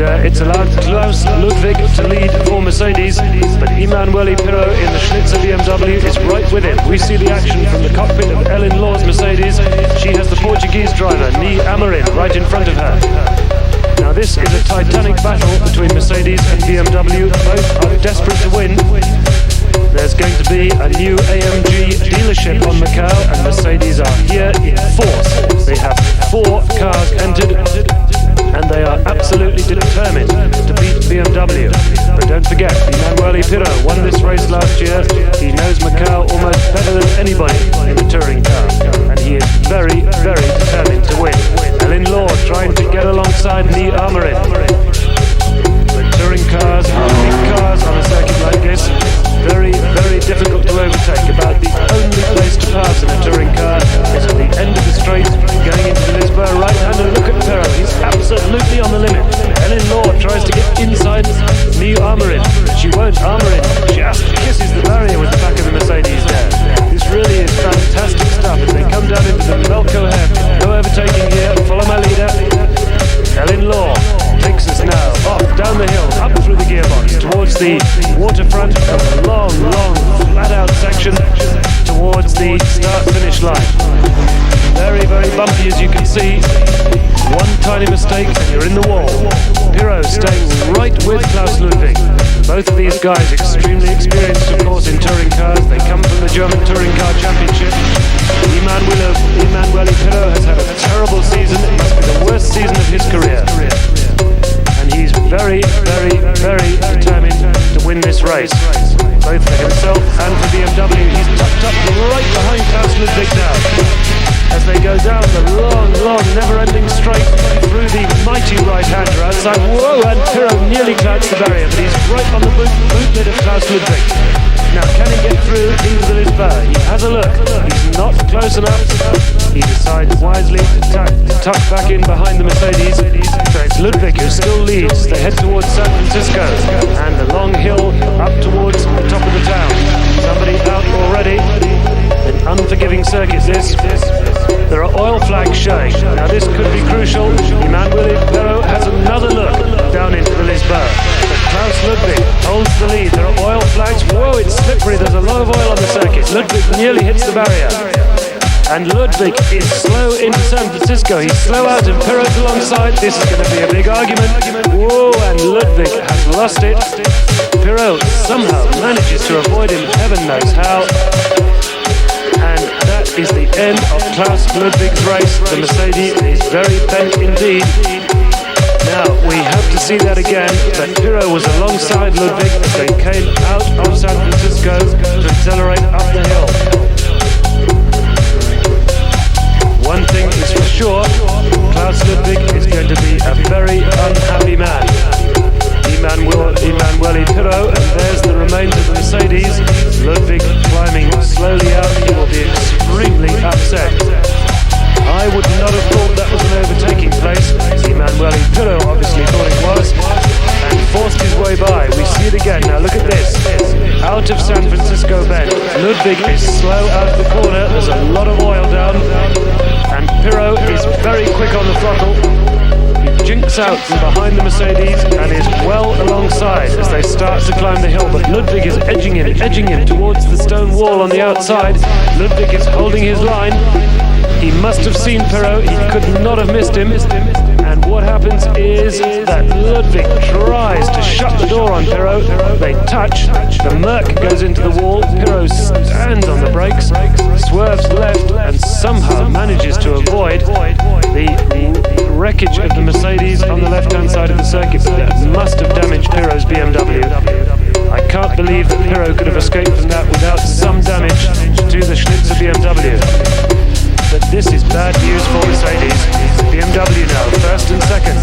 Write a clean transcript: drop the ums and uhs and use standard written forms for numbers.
it's allowed Klaus Ludwig to lead for Mercedes, but Emanuele Pirro in the Schlitzer BMW is right with him. We see the action from the cockpit of Ellen Law's Mercedes. She has the Portuguese driver, Ni Amarin, right in front of her. Now this is a titanic battle between Mercedes and BMW. Both are desperate to win. There's going to be a new AMG dealership on Macau, and Mercedes are here in force. They have 4 cars entered, and they are absolutely determined to beat BMW. But don't forget, Emanuele Pirro won this race last year. He knows Macau almost better than anybody in the touring car, and he is very, very determined to win. Ellen Law trying to get alongside Ni Amarin. But touring cars, big cars on a circuit like this, very, very difficult to overtake. About the only place to pass in a touring car is at the end of the straight, going into the Lisboa right-hander. Look at Pirro, he's absolutely on the limit. Ellen Law tries to get inside Ni Amarin. She won't. Amarin just kisses the barrier with the back of the Mercedes there. This really is fantastic stuff as they come down into the Melco Heft. No overtaking here, follow my leader. Ellen Law takes us now off, down the hill, up through the gearbox, towards the waterfront of the long, flat-out section, towards the start-finish line. Very, very bumpy, as you can see. One tiny mistake and you're in the wall. Pirro staying right with Klaus Ludwig. Both of these guys extremely experienced, of course, in touring cars. They come from the German Touring Car Championship. Emanuele Pirro has had a terrible season. It must be the worst season of his career. And he's very, very, very determined to win this race, both for himself and for BMW. He's tucked up right behind Klaus Ludwig now, as they go down the long, never-ending straight through the mighty right-hander outside. Whoa, and Pirro nearly clouds the barrier, but he's right on the boot lid of Klaus Ludwig. Now, can he get through into the Lisboa? He has a look. He's not close enough. He decides wisely to tuck back in behind the Mercedes. So it's Ludwig who still leads. They head towards San Francisco and the long hill up towards the top of the town. Somebody out already. An unforgiving circuit, this. There are oil flags showing. Now this could be crucial. Emanuele Pirro has another look down into the Lisboa. But Klaus Ludwig holds the lead. There are oil flags. Whoa, it's slippery. There's a lot of oil on the circuit. Ludwig nearly hits the barrier. And Ludwig is slow into San Francisco. He's slow out and Pirro's alongside. This is going to be a big argument. Whoa, and Ludwig has lost it. Pirro somehow manages to avoid him. Heaven knows how. And that is the end of Klaus Ludwig's race. The Mercedes is very bent indeed. Now, we have to see that again, but Pirro was alongside Ludwig as they came out of San Francisco to accelerate up the hill. One thing is for sure, Klaus Ludwig is going to be a very unhappy man. Emanuele Pirro, and there's the remains of the Mercedes. Ludwig climbing slowly out. He will be extremely upset. I would not have thought that was an overtaking place. Emanuele Pirro obviously thought it was, and forced his way by. We see it again. Now look at this. Out of San Francisco Bend. Ludwig is slow out of the corner. There's a lot of oil down, and Pirro is very quick on the throttle. He jinks out from behind the Mercedes and is well alongside as they start to climb the hill. But Ludwig is edging in towards the stone wall on the outside. Ludwig is holding his line. He must have seen Pirro. He could not have missed him. And what happens is that Ludwig tries to shut the door on Pirro. They touch. The Merc goes into the wall. Pirro stands on the brakes, swerves left, and somehow manages to avoid the wreckage of the Mercedes on the left-hand side of the circuit. That must have damaged Pirro's BMW. I can't believe that Pirro could have escaped from that without some damage to the Schlitzer BMW. But this is bad news for Mercedes. BMW now, first and second.